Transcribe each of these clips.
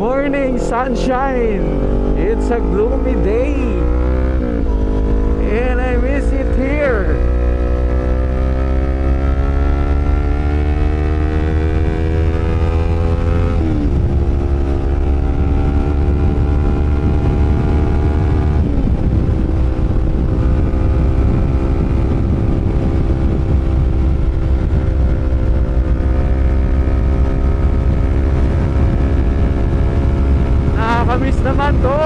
morning sunshine. It's a gloomy day and I miss it here. Nakakamiss naman to.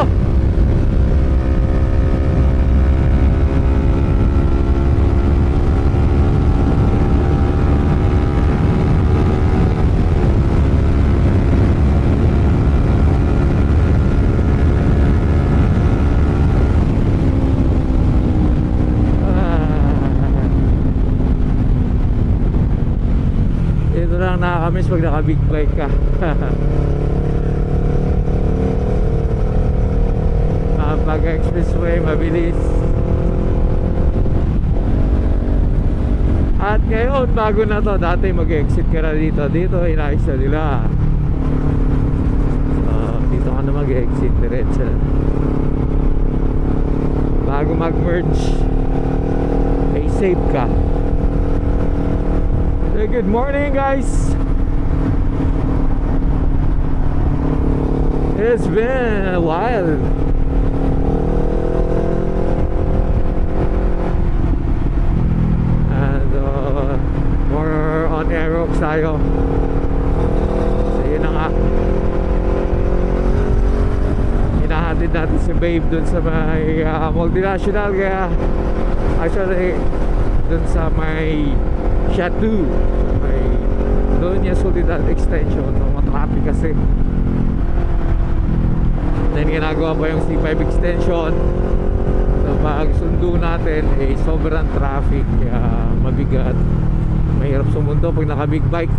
Ito lang nakakamiss pag naka big bike ka. Pag expressway mabilis. At ngayon bago na to, dati mag-exit ka na dito inayos na nila. So dito ka na mag-exit diretso bago mag-merge ay safe ka. So, good morning guys. It's been a while. More on Aerox tayo. So yun na nga, hinahatid natin si Babe dun sa may multinational. Kaya actually dun sa may Chateau, may doon niya Soledad extension. So matraffic kasi, then ginagawa pa yung C5 extension. So pag sundo natin sobrang traffic, kaya mabigat, mahirap sumundo pag naka big bike.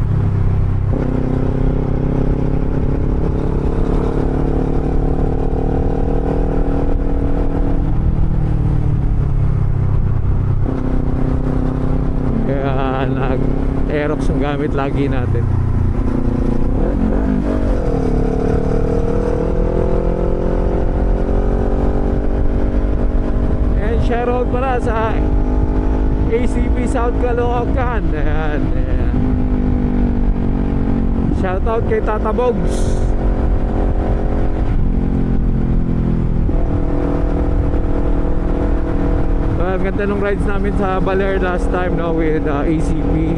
Kaya nag-Aerox ang gamit lagi natin. And shoutout pala sa ACP South Caloocan. Ayan, ayan. Shoutout kay Tata Bogs. Well, ganda nung rides namin sa Baler last time, no, with ACP.